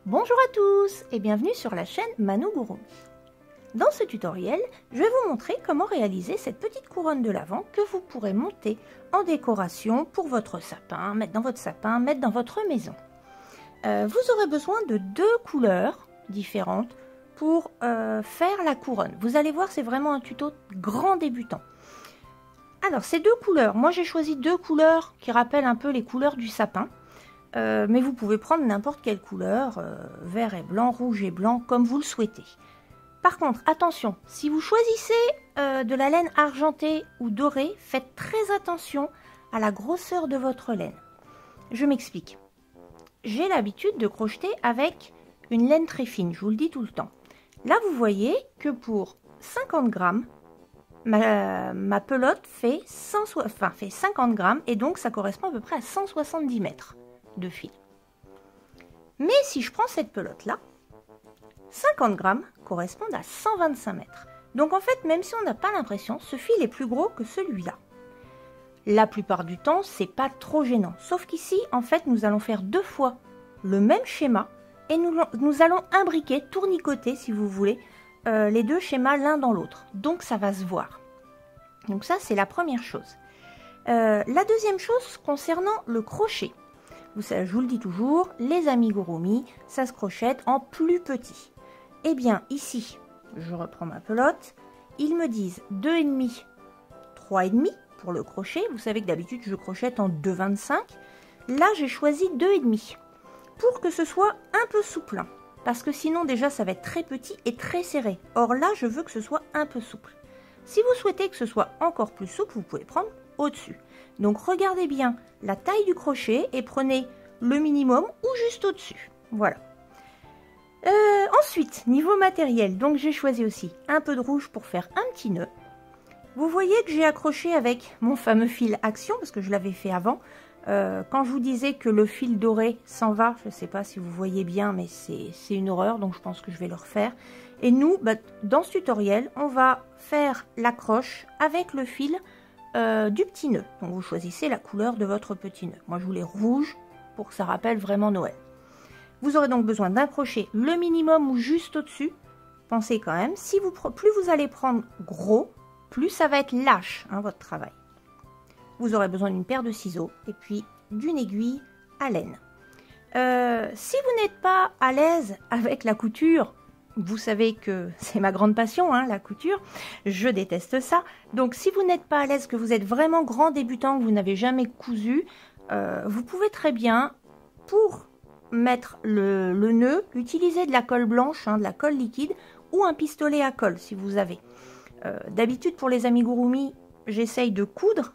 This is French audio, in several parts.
Bonjour à tous et bienvenue sur la chaîne Mano Gurumi. Dans ce tutoriel, je vais vous montrer comment réaliser cette petite couronne de l'Avent que vous pourrez monter en décoration pour votre sapin, mettre dans votre maison. Vous aurez besoin de deux couleurs différentes pour faire la couronne. Vous allez voir, c'est vraiment un tuto grand débutant. Alors, ces deux couleurs, moi j'ai choisi deux couleurs qui rappellent un peu les couleurs du sapin. Mais vous pouvez prendre n'importe quelle couleur, vert et blanc, rouge et blanc, comme vous le souhaitez. Par contre, attention, si vous choisissez de la laine argentée ou dorée, faites très attention à la grosseur de votre laine. Je m'explique. J'ai l'habitude de crocheter avec une laine très fine, je vous le dis tout le temps. Là, vous voyez que pour 50 grammes, ma pelote fait 50 grammes et donc ça correspond à peu près à 170 mètres de fil. Mais si je prends cette pelote là, 50 grammes correspondent à 125 mètres. Donc en fait, même si on n'a pas l'impression, ce fil est plus gros que celui-là. La plupart du temps, c'est pas trop gênant. Sauf qu'ici, en fait, nous allons faire deux fois le même schéma et nous allons imbriquer, tournicoter, si vous voulez, les deux schémas l'un dans l'autre. Donc ça va se voir. Donc ça, c'est la première chose. La deuxième chose concernant le crochet. Je vous le dis toujours, les amigurumi, ça se crochette en plus petit. Eh bien, ici, je reprends ma pelote, ils me disent 2,5, 3,5 pour le crochet. Vous savez que d'habitude, je crochette en 2,25. Là, j'ai choisi 2,5 pour que ce soit un peu souple. Parce que sinon, déjà, ça va être très petit et très serré. Or là, je veux que ce soit un peu souple. Si vous souhaitez que ce soit encore plus souple, vous pouvez prendre au-dessus. Donc regardez bien la taille du crochet et prenez le minimum ou juste au-dessus. Voilà. Ensuite, niveau matériel, donc j'ai choisi aussi un peu de rouge pour faire un petit nœud. Vous voyez que j'ai accroché avec mon fameux fil Action, parce que je l'avais fait avant. Quand je vous disais que le fil doré s'en va, je ne sais pas si vous voyez bien, mais c'est une horreur, donc je pense que je vais le refaire. Et nous, dans ce tutoriel, on va faire l'accroche avec le fil du petit nœud. Donc vous choisissez la couleur de votre petit nœud. Moi je voulais rouge pour que ça rappelle vraiment Noël. Vous aurez donc besoin d'un crochet le minimum ou juste au-dessus. Pensez quand même, plus vous allez prendre gros, plus ça va être lâche votre travail. Vous aurez besoin d'une paire de ciseaux et puis d'une aiguille à laine. Si vous n'êtes pas à l'aise avec la couture, vous savez que c'est ma grande passion, la couture. Je déteste ça. Donc, si vous n'êtes pas à l'aise, que vous êtes vraiment grand débutant, que vous n'avez jamais cousu, vous pouvez très bien, pour mettre le nœud, utiliser de la colle blanche, de la colle liquide, ou un pistolet à colle, si vous avez. D'habitude, pour les amigurumi, j'essaye de coudre,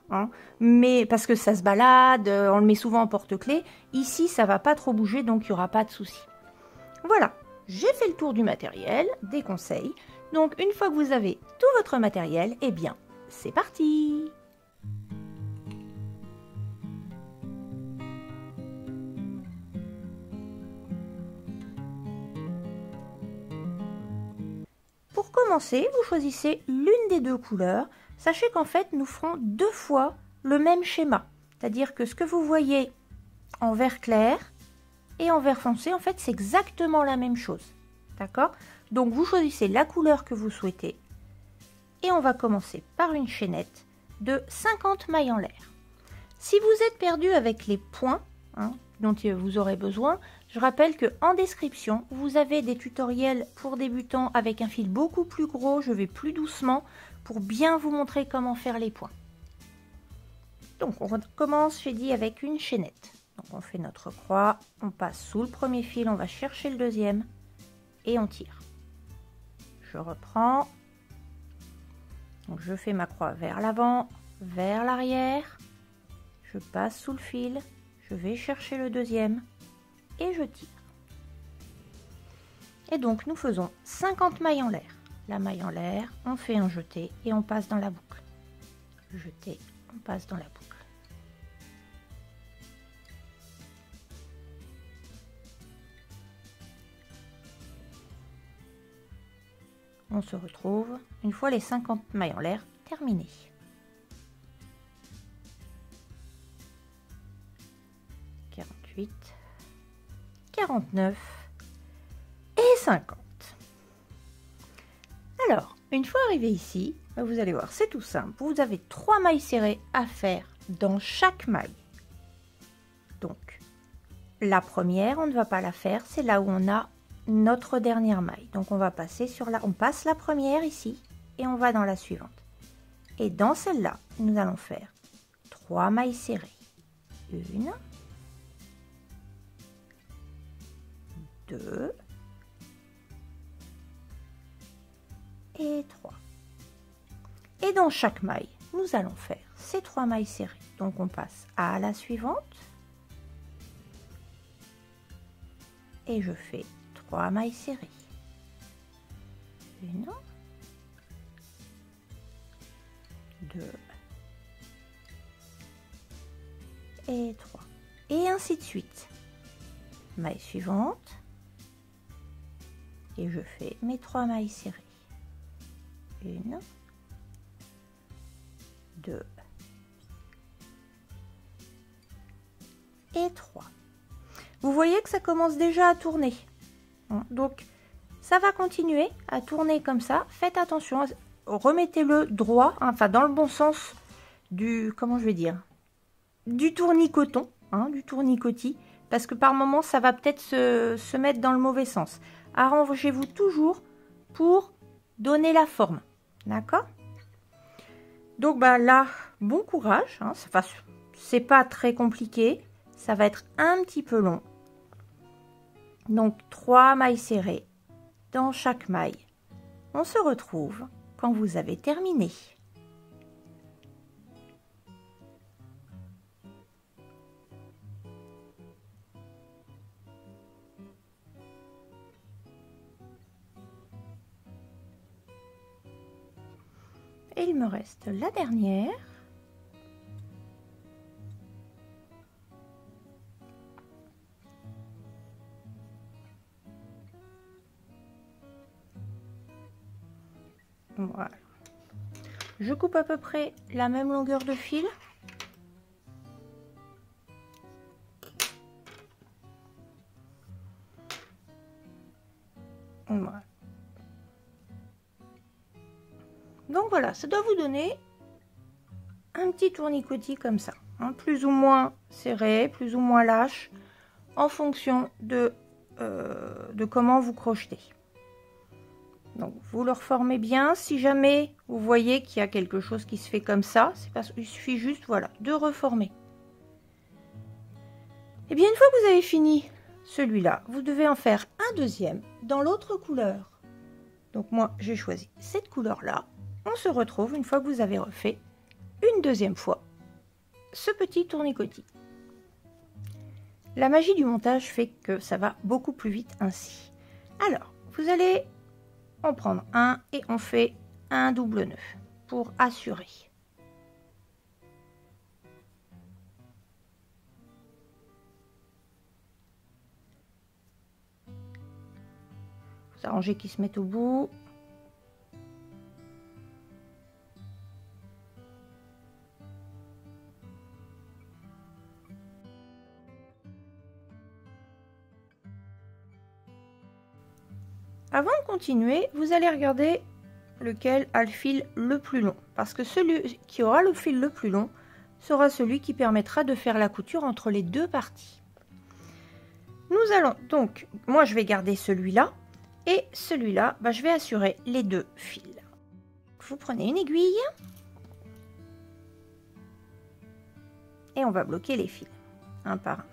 mais parce que ça se balade, on le met souvent en porte-clés. Ici, ça va pas trop bouger, donc il n'y aura pas de souci. Voilà. J'ai fait le tour du matériel, des conseils. Donc, une fois que vous avez tout votre matériel, eh bien, c'est parti! Pour commencer, vous choisissez l'une des deux couleurs. Sachez qu'en fait, nous ferons deux fois le même schéma. C'est-à-dire que ce que vous voyez en vert clair et en vert foncé, en fait, c'est exactement la même chose. D'accord? Donc, vous choisissez la couleur que vous souhaitez. Et on va commencer par une chaînette de 50 mailles en l'air. Si vous êtes perdu avec les points dont vous aurez besoin, je rappelle qu'en description, vous avez des tutoriels pour débutants avec un fil beaucoup plus gros. Je vais plus doucement pour bien vous montrer comment faire les points. Donc, on commence, j'ai dit, avec une chaînette. Donc, on fait notre croix, on passe sous le premier fil, on va chercher le deuxième et on tire. Je reprends. Donc, je fais ma croix vers l'avant, vers l'arrière. Je passe sous le fil, je vais chercher le deuxième et je tire. Et donc, nous faisons 50 mailles en l'air. La maille en l'air, on fait un jeté et on passe dans la boucle. Jeté, on passe dans la boucle. On se retrouve une fois les 50 mailles en l'air terminées. « 48, 49, 50. Alors, une fois arrivé ici, vous allez voir, c'est tout simple. Vous avez 3 mailles serrées à faire dans chaque maille. Donc, la première, on ne va pas la faire, c'est là où on a notre dernière maille. Donc, on va passer sur on passe la première ici et on va dans la suivante. Et dans celle-là, nous allons faire 3 mailles serrées. 1, 2 et 3. Et dans chaque maille, nous allons faire ces 3 mailles serrées. Donc on passe à la suivante. Et je fais 3 mailles serrées. 1, 2 et 3. Et ainsi de suite. Maille suivante. Et je fais mes 3 mailles serrées. 1, 2 et 3. Vous voyez que ça commence déjà à tourner. Donc, ça va continuer à tourner comme ça. Faites attention, remettez-le droit, enfin dans le bon sens du, comment je vais dire, du tournicoton, du tournicotis, parce que par moment, ça va peut-être se mettre dans le mauvais sens. Arrangez-vous toujours pour donner la forme. D'accord? Donc là, bon courage. C'est pas très compliqué. Ça va être un petit peu long. Donc 3 mailles serrées dans chaque maille. On se retrouve quand vous avez terminé. Et il me reste la dernière. Voilà. Je coupe à peu près la même longueur de fil. Voilà. Donc voilà, ça doit vous donner un petit tournicotis comme ça, plus ou moins serré, plus ou moins lâche, en fonction de comment vous crochetez. Donc vous le reformez bien. Si jamais vous voyez qu'il y a quelque chose qui se fait comme ça, c'est parce qu'il suffit juste, voilà, de reformer. Et bien une fois que vous avez fini celui-là, vous devez en faire un deuxième dans l'autre couleur. Donc moi j'ai choisi cette couleur-là. On se retrouve une fois que vous avez refait une deuxième fois ce petit tournicotis. La magie du montage fait que ça va beaucoup plus vite ainsi. Alors, vous allez en prendre un et on fait un double nœud pour assurer. Vous arrangez qu'ils se mettent au bout. Avant de continuer, vous allez regarder lequel a le fil le plus long. Parce que celui qui aura le fil le plus long sera celui qui permettra de faire la couture entre les deux parties. Nous allons donc, moi je vais garder celui-là. Et celui-là, je vais assurer les deux fils. Vous prenez une aiguille. Et on va bloquer les fils, un par un.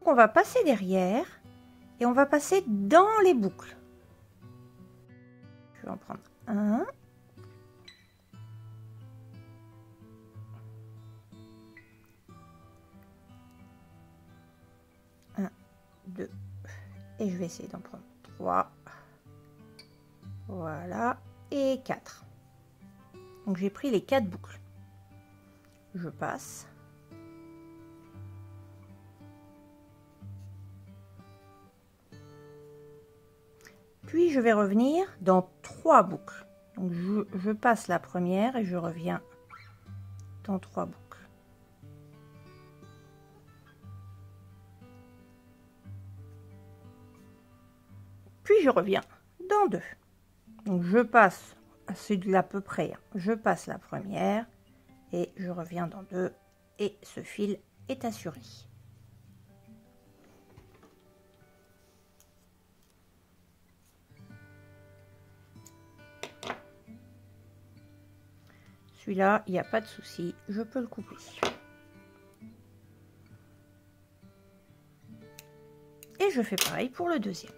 On va passer derrière et on va passer dans les boucles. Je vais en prendre un. Un, deux. Et je vais essayer d'en prendre 3. Voilà. Et 4. Donc j'ai pris les 4 boucles. Je passe. Puis je vais revenir dans 3 boucles. Donc je passe la première et je reviens dans 3 boucles. Puis je reviens dans 2. Donc je passe, c'est de l'à peu près, hein. Je passe la première et je reviens dans 2 et ce fil est assuré. Celui-là, il n'y a pas de souci, je peux le couper. Et je fais pareil pour le deuxième.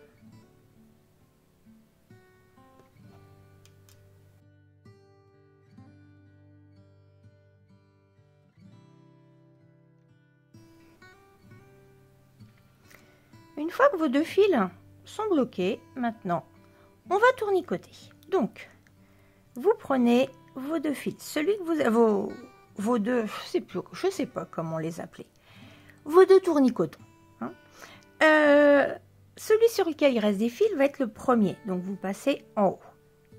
Une fois que vos 2 fils sont bloqués, maintenant, on va tournicoter. Donc, vous prenez vos 2 fils, celui que vous avez, vos 2, je sais pas comment les appeler, vos 2 tournicotants. Hein. Celui sur lequel il reste des fils va être le premier, donc vous passez en haut.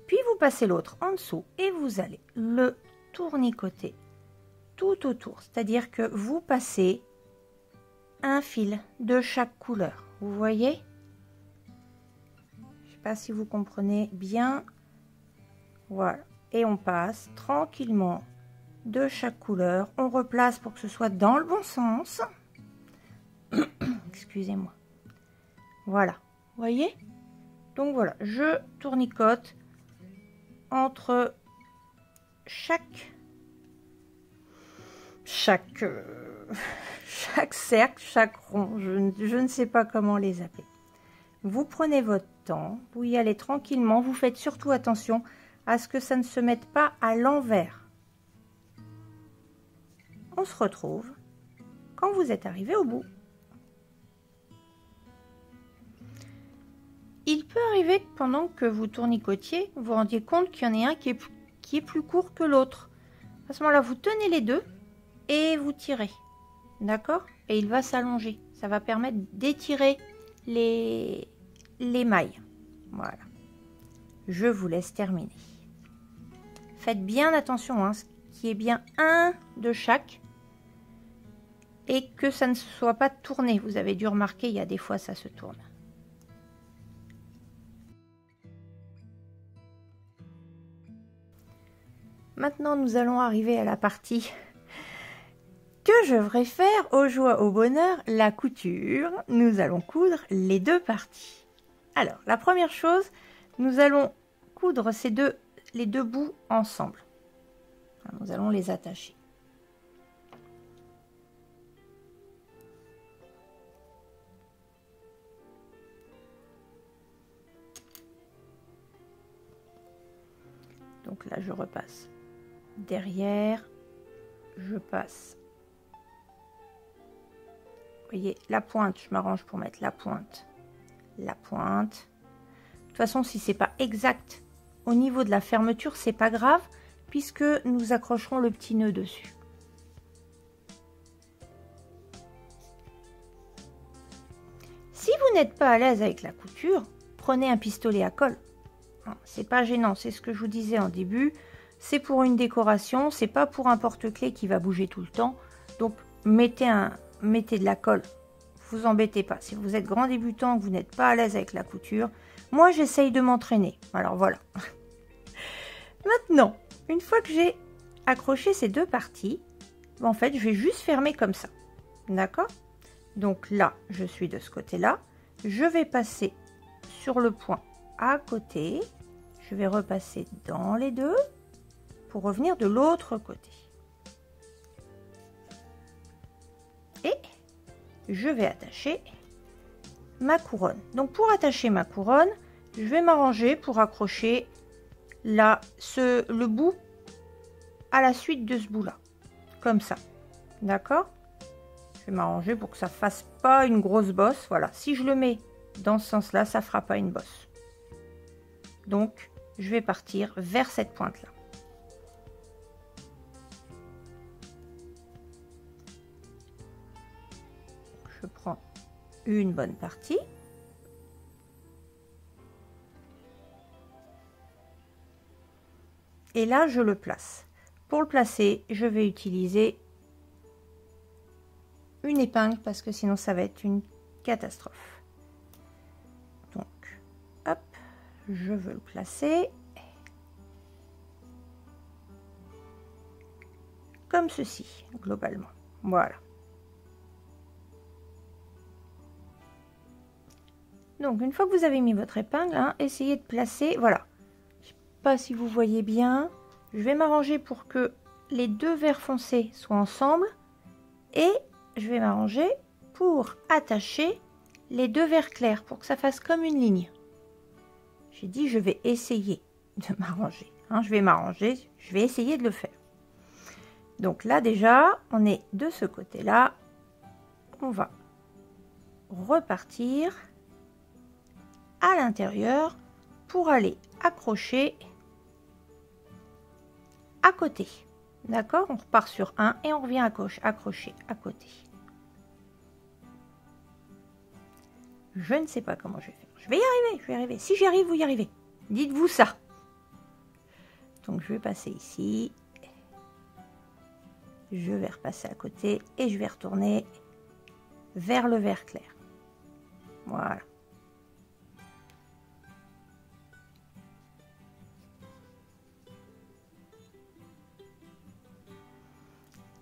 Puis vous passez l'autre en dessous et vous allez le tournicoter tout autour, c'est-à-dire que vous passez un fil de chaque couleur. Vous voyez? Je ne sais pas si vous comprenez bien. Voilà. Et on passe tranquillement de chaque couleur. On replace pour que ce soit dans le bon sens. Excusez-moi. Voilà. Vous voyez? Donc voilà, je tournicote entre chaque cercle, chaque rond, je ne sais pas comment les appeler. Vous prenez votre temps, vous y allez tranquillement, vous faites surtout attention à ce que ça ne se mette pas à l'envers. On se retrouve quand vous êtes arrivé au bout. Il peut arriver que pendant que vous tournicotiez, vous vous rendiez compte qu'il y en ait un qui est plus court que l'autre. À ce moment-là, vous tenez les deux et vous tirez. D'accord? Et il va s'allonger. Ça va permettre d'étirer les mailles. Voilà. Je vous laisse terminer. Faites bien attention, hein, qu'il y ait bien un de chaque et que ça ne soit pas tourné. Vous avez dû remarquer, il y a des fois ça se tourne. Maintenant, nous allons arriver à la partie que je devrais faire aux joies, au bonheur, la couture. Nous allons coudre les 2 parties. Alors, la première chose, nous allons coudre les deux bouts ensemble. Nous allons les attacher. Donc là, je repasse derrière, je passe. Vous voyez, la pointe, je m'arrange pour mettre la pointe. La pointe. De toute façon, si c'est pas exact au niveau de la fermeture, c'est pas grave, puisque nous accrocherons le petit nœud dessus. Si vous n'êtes pas à l'aise avec la couture, prenez un pistolet à colle. C'est pas gênant, c'est ce que je vous disais en début. C'est pour une décoration, c'est pas pour un porte-clés qui va bouger tout le temps. Donc mettez de la colle. Vous embêtez pas. Si vous êtes grand débutant, que vous n'êtes pas à l'aise avec la couture, moi j'essaye de m'entraîner. Alors voilà. Maintenant, une fois que j'ai accroché ces 2 parties, en fait je vais juste fermer comme ça. D'accord? Donc là, je suis de ce côté-là. Je vais passer sur le point à côté. Je vais repasser dans les 2 pour revenir de l'autre côté. Et je vais attacher ma couronne. Donc pour attacher ma couronne, je vais m'arranger pour accrocher le bout à la suite de ce bout là, comme ça. D'accord? Je vais m'arranger pour que ça fasse pas une grosse bosse. Voilà, si je le mets dans ce sens là, ça fera pas une bosse. Donc je vais partir vers cette pointe là. Je prends une bonne partie. Et là, je le place. pour le placer, je vais utiliser une épingle parce que sinon ça va être une catastrophe. Donc, hop, je veux le placer comme ceci, globalement. Voilà. Donc, une fois que vous avez mis votre épingle, hein, essayez de placer, voilà. Je ne sais pas si vous voyez bien. Je vais m'arranger pour que les deux verres foncés soient ensemble et je vais m'arranger pour attacher les deux verres clairs pour que ça fasse comme une ligne. J'ai dit je vais essayer de m'arranger. Hein, je vais m'arranger, je vais essayer de le faire. Donc là déjà, on est de ce côté-là. On va repartir à l'intérieur pour aller accrocher à côté. D'accord? On repart sur un et on revient accrocher à côté. Je ne sais pas comment je vais faire. Je vais y arriver. Si j'y arrive, vous y arrivez. Dites-vous ça. Donc je vais passer ici. Je vais repasser à côté et je vais retourner vers le vert clair. Voilà.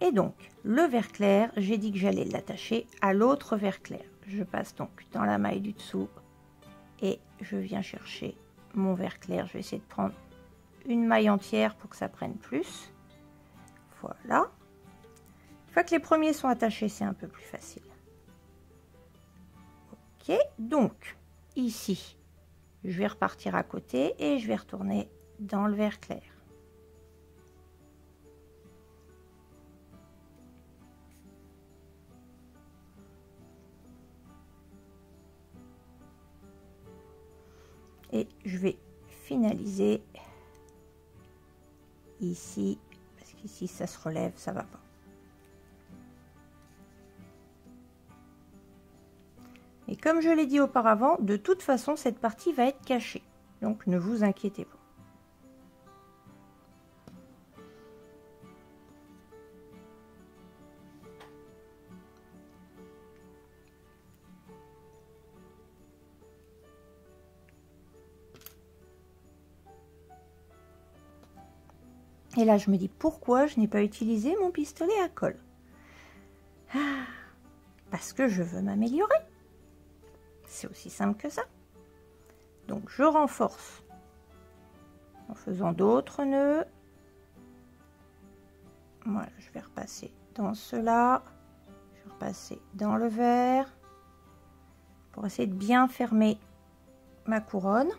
Et donc, le vert clair, j'ai dit que j'allais l'attacher à l'autre vert clair. Je passe donc dans la maille du dessous et je viens chercher mon vert clair. Je vais essayer de prendre une maille entière pour que ça prenne plus. Voilà. Une fois que les premiers sont attachés, c'est un peu plus facile. Ok, donc ici, je vais repartir à côté et je vais retourner dans le vert clair. Et je vais finaliser ici, parce qu'ici ça se relève, ça va pas. Et comme je l'ai dit auparavant, de toute façon cette partie va être cachée, donc ne vous inquiétez pas. Et là, je me dis pourquoi je n'ai pas utilisé mon pistolet à colle. Ah, parce que je veux m'améliorer. C'est aussi simple que ça. Donc, je renforce en faisant d'autres nœuds. Voilà, je vais repasser dans cela. Je vais repasser dans le vert pour essayer de bien fermer ma couronne.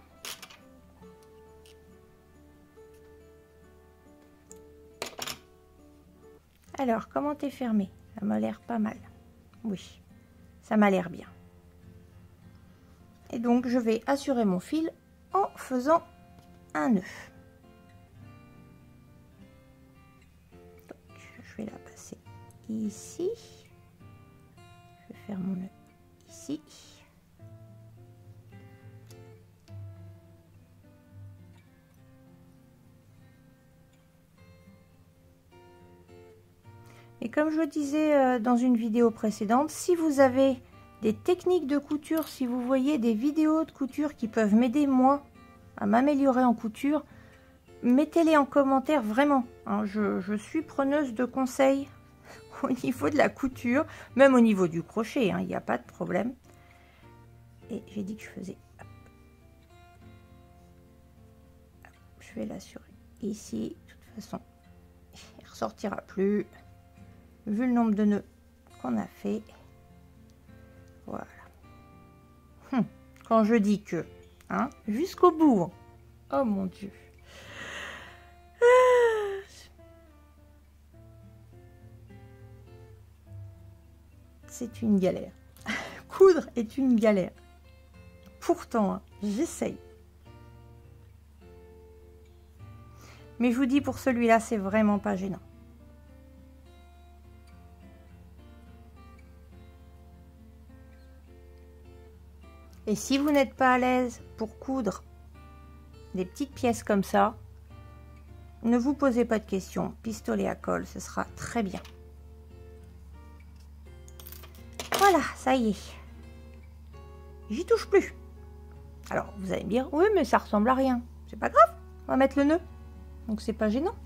Alors, comment t'es fermé? Ça m'a l'air pas mal. Oui, ça m'a l'air bien. Et donc, je vais assurer mon fil en faisant un nœud. Donc, je vais la passer ici. Je vais faire mon nœud ici. Et comme je le disais dans une vidéo précédente, si vous avez des techniques de couture, si vous voyez des vidéos de couture qui peuvent m'aider moi à m'améliorer en couture, mettez-les en commentaire vraiment. Hein, je suis preneuse de conseils au niveau de la couture, même au niveau du crochet, il n'y a pas de problème. Et j'ai dit que je faisais... Hop. Hop, je vais l'assurer ici, de toute façon, il ne ressortira plus. Vu le nombre de nœuds qu'on a fait, voilà. Quand je dis que, hein, jusqu'au bout. Oh mon Dieu. C'est une galère. Coudre est une galère. Pourtant, hein, j'essaye. Mais je vous dis, pour celui-là, c'est vraiment pas gênant. Et si vous n'êtes pas à l'aise pour coudre des petites pièces comme ça, ne vous posez pas de questions, pistolet à colle, ce sera très bien. Voilà, ça y est. J'y touche plus. Alors, vous allez me dire, oui, mais ça ressemble à rien. C'est pas grave, on va mettre le nœud. Donc, c'est pas gênant.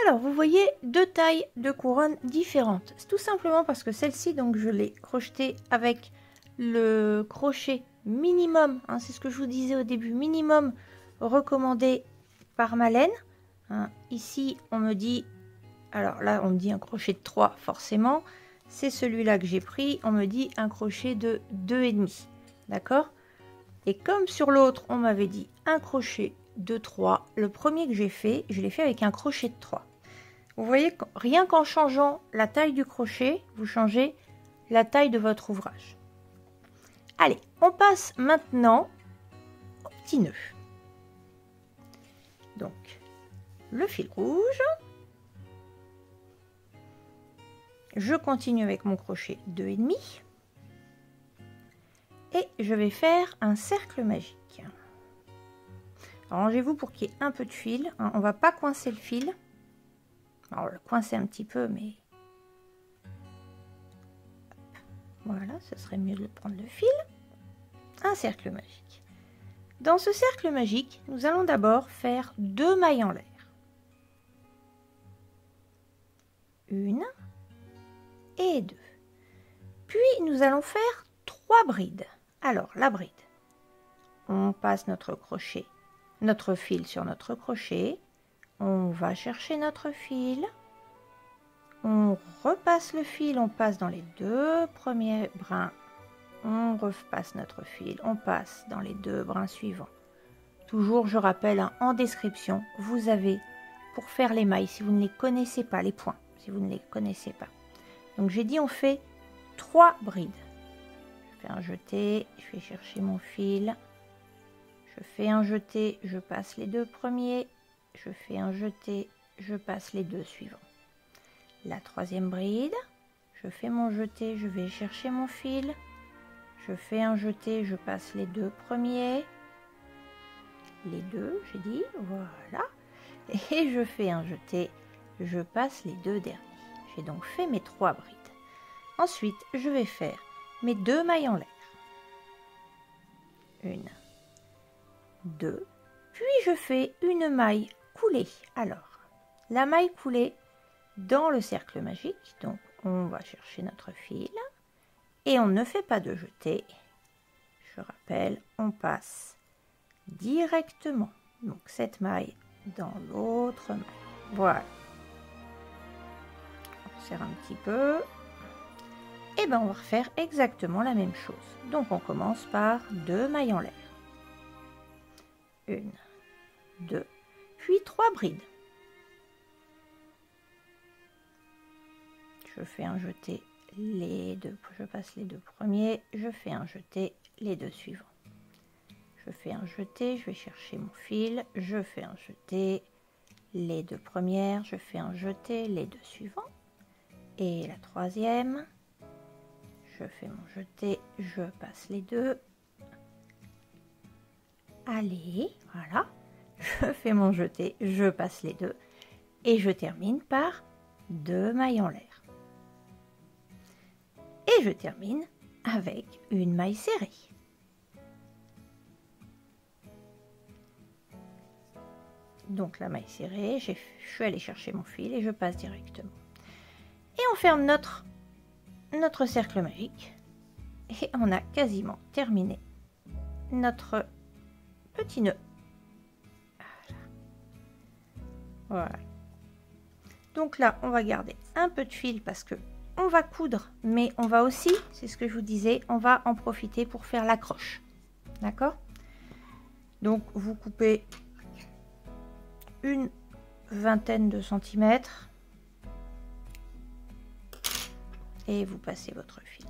Alors, vous voyez deux tailles de couronne différentes. C'est tout simplement parce que celle-ci, donc, je l'ai crochetée avec le crochet minimum. Hein, c'est ce que je vous disais au début, minimum recommandé par Malène. Hein, ici, on me dit, alors là, on me dit un crochet de 3, forcément. C'est celui-là que j'ai pris. On me dit un crochet de 2,5. D'accord? Et comme sur l'autre, on m'avait dit un crochet de 3, le premier que j'ai fait, je l'ai fait avec un crochet de 3. Vous voyez, rien qu'en changeant la taille du crochet, vous changez la taille de votre ouvrage. Allez, on passe maintenant au petit nœud. Donc, le fil rouge. Je continue avec mon crochet 2,5. Et je vais faire un cercle magique. Arrangez-vous pour qu'il y ait un peu de fil. On ne va pas coincer le fil. Alors, on va le coincer un petit peu, mais... Voilà, ce serait mieux de prendre le fil. Un cercle magique. Dans ce cercle magique, nous allons d'abord faire 2 mailles en l'air. Une et 2. Puis, nous allons faire 3 brides. Alors, la bride. On passe notre crochet, notre fil sur notre crochet. On va chercher notre fil. On repasse le fil, on passe dans les 2 premiers brins. On repasse notre fil, on passe dans les 2 brins suivants. Toujours, je rappelle, hein, en description, vous avez, pour faire les mailles, si vous ne les connaissez pas, les points, si vous ne les connaissez pas. Donc j'ai dit, on fait 3 brides. Je fais un jeté, je vais chercher mon fil. Je fais un jeté, je passe les 2 premiers. Je fais un jeté, je passe les 2 suivants. La 3e bride, je fais mon jeté, je vais chercher mon fil. Je fais un jeté, je passe les 2 premiers. Les 2, j'ai dit, voilà. Et je fais un jeté, je passe les 2 derniers. J'ai donc fait mes 3 brides. Ensuite, je vais faire mes 2 mailles en l'air. 1, 2. Puis je fais une maille coulée. Alors, la maille coulée dans le cercle magique. Donc, on va chercher notre fil. Et on ne fait pas de jeté. Je rappelle, on passe directement. Donc, cette maille dans l'autre maille. Voilà. On serre un petit peu. Et bien, on va refaire exactement la même chose. Donc, on commence par 2 mailles en l'air. 1, 2, puis 3 brides. Je fais un jeté, je passe les 2 premiers, je fais un jeté, les 2 suivants. Je fais un jeté, je vais chercher mon fil, je fais un jeté, les 2 premières, je fais un jeté, les 2 suivants. Et la 3e, je fais mon jeté, je passe les 2. Allez, voilà, je fais mon jeté, je passe les 2 et je termine par 2 mailles en l'air. Et je termine avec une maille serrée. Donc la maille serrée, je suis allée chercher mon fil et je passe directement. Et on ferme notre cercle magique et on a quasiment terminé notre petit nœud. Voilà. Donc là, on va garder un peu de fil parce que on va coudre, mais on va aussi, c'est ce que je vous disais, on va en profiter pour faire l'accroche. D'accord? Donc vous coupez une vingtaine de centimètres et vous passez votre fil.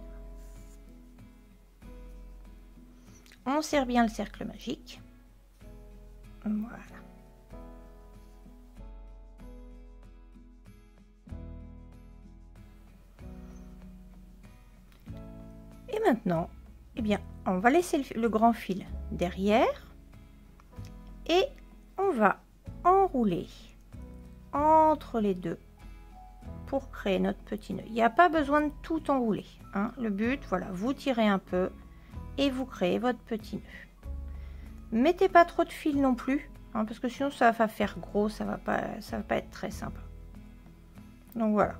On serre bien le cercle magique. Voilà. Et maintenant, eh bien, on va laisser le grand fil derrière et on va enrouler entre les deux pour créer notre petit nœud. Il n'y a pas besoin de tout enrouler, hein. Le but, voilà, vous tirez un peu et vous créez votre petit nœud. Mettez pas trop de fil non plus, hein, parce que sinon ça va faire gros, ça va pas être très sympa. Donc voilà,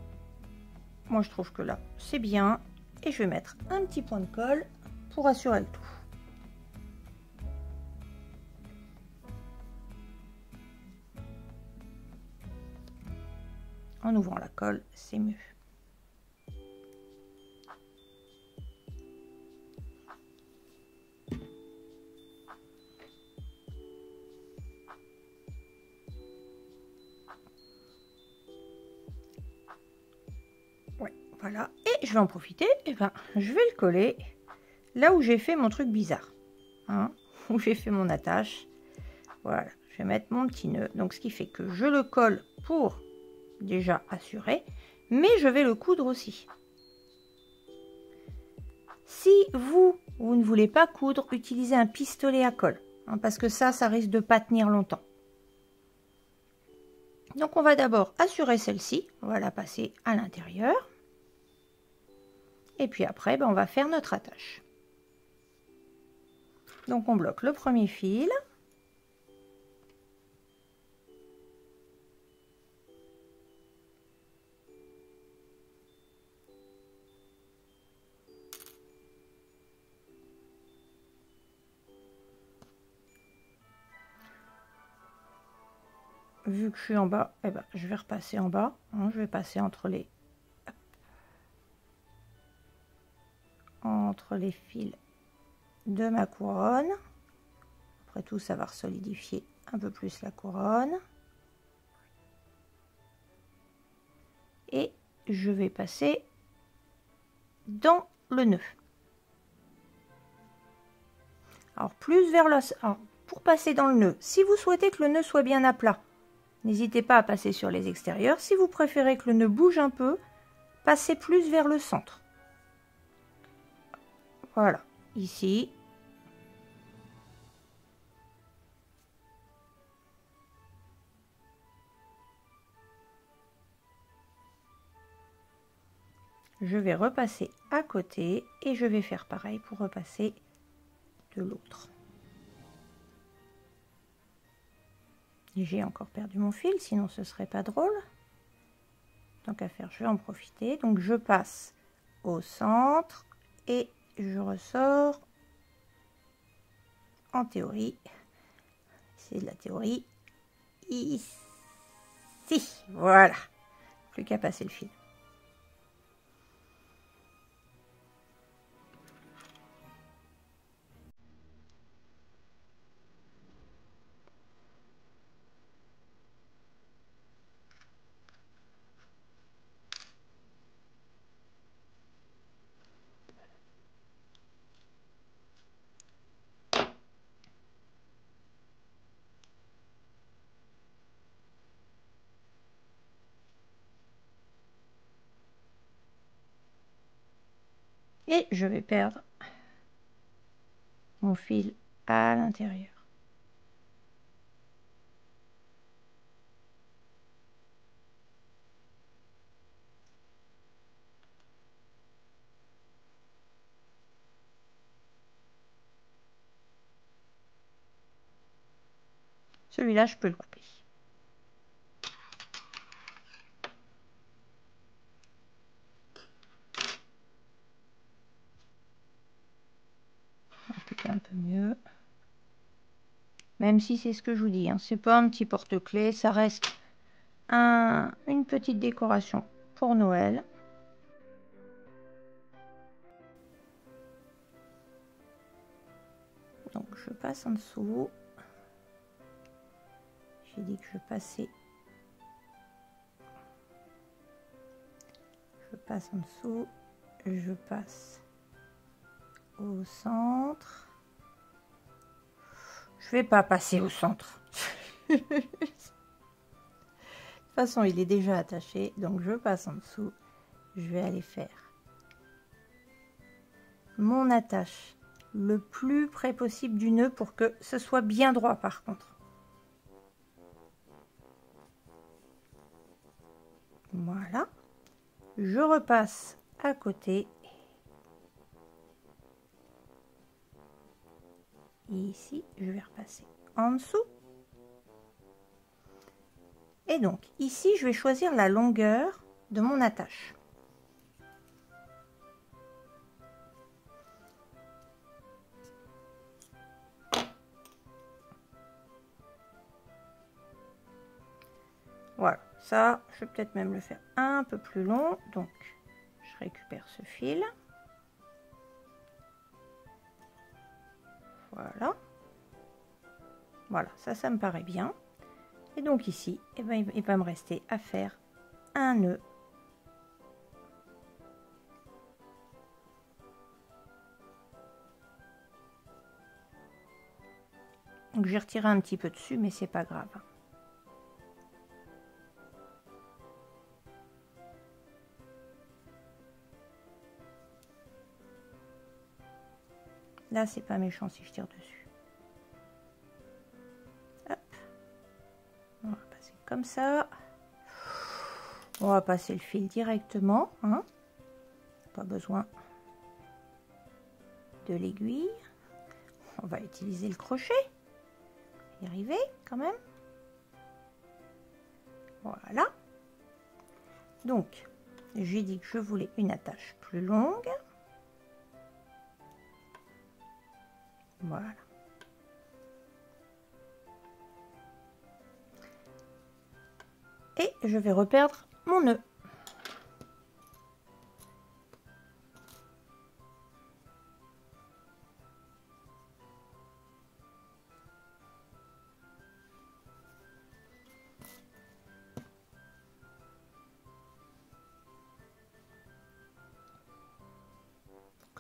moi je trouve que là c'est bien, et je vais mettre un petit point de colle pour assurer le tout. En ouvrant la colle, c'est mieux. Ouais, voilà. Et je vais en profiter, et ben, je vais le coller là où j'ai fait mon truc bizarre, hein, où j'ai fait mon attache. Voilà, je vais mettre mon petit nœud. Donc, ce qui fait que je le colle pour déjà assurer, mais je vais le coudre aussi. Si vous ne voulez pas coudre, utilisez un pistolet à colle, hein, parce que ça risque de pas tenir longtemps. Donc on va d'abord assurer celle-ci, on va la passer à l'intérieur, et puis après on va faire notre attache. Donc on bloque le premier fil. Vu que je suis en bas, eh ben, je vais repasser en bas, hein, je vais passer entre les fils de ma couronne. Après tout, ça va solidifier un peu plus la couronne. Et je vais passer dans le nœud. Alors plus vers l'os. Pour passer dans le nœud, si vous souhaitez que le nœud soit bien à plat, n'hésitez pas à passer sur les extérieurs. Si vous préférez que le nœud bouge un peu, passez plus vers le centre. Voilà, ici. Je vais repasser à côté et je vais faire pareil pour repasser de l'autre. J'ai encore perdu mon fil, sinon ce serait pas drôle. Tant qu'à faire, je vais en profiter. Donc je passe au centre et je ressors en théorie. C'est de la théorie. Ici. Voilà. Plus qu'à passer le fil. Et je vais perdre mon fil à l'intérieur. Celui-là, je peux le couper. Un peu mieux. Même si c'est ce que je vous dis, hein, c'est pas un petit porte-clés, ça reste une petite décoration pour Noël. Donc je passe en dessous. J'ai dit que je passais. Je passe en dessous. Je passe au centre. Je vais pas passer au centre. De toute façon, il est déjà attaché, donc je passe en dessous. Je vais aller faire mon attache le plus près possible du nœud pour que ce soit bien droit par contre. Voilà. Je repasse à côté. Et ici, je vais repasser en dessous. Et donc, ici, je vais choisir la longueur de mon attache. Voilà, ça, je vais peut-être même le faire un peu plus long. Donc, je récupère ce fil. Voilà. Voilà, ça me paraît bien. Et donc ici, eh ben, il va me rester à faire un nœud. Donc j'ai retiré un petit peu dessus, mais c'est pas grave. Là, c'est pas méchant si je tire dessus. Hop. On va passer comme ça. On va passer le fil directement. Hein. Pas besoin de l'aiguille. On va utiliser le crochet. Y arriver quand même. Voilà. Donc, j'ai dit que je voulais une attache plus longue. Voilà. Et je vais reperdre mon nœud.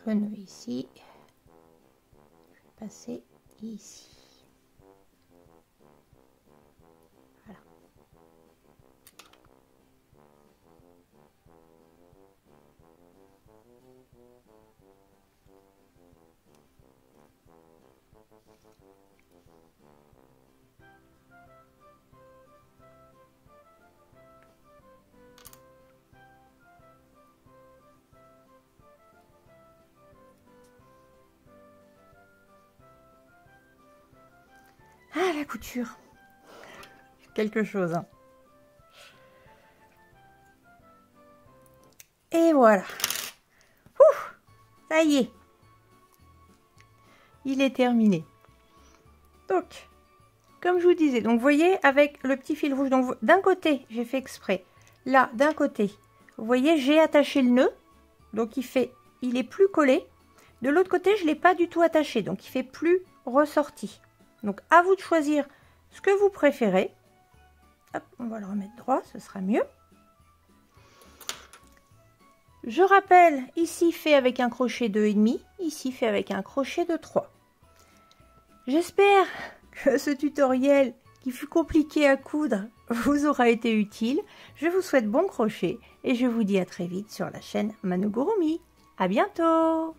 Le nœud ici. Je vais passer ici. Voilà. Ah, la couture. Quelque chose. Hein. Et voilà. Ouh, ça y est. Il est terminé. Donc, comme je vous disais, donc vous voyez avec le petit fil rouge, donc d'un côté, j'ai fait exprès. Là, d'un côté, vous voyez, j'ai attaché le nœud. Donc, il est plus collé. De l'autre côté, je ne l'ai pas du tout attaché. Donc, il fait plus ressorti. Donc, à vous de choisir ce que vous préférez. Hop, on va le remettre droit, ce sera mieux. Je rappelle, ici fait avec un crochet 2,5, ici fait avec un crochet de 3. J'espère que ce tutoriel qui fut compliqué à coudre vous aura été utile. Je vous souhaite bon crochet et je vous dis à très vite sur la chaîne Manu Gurumi. À bientôt!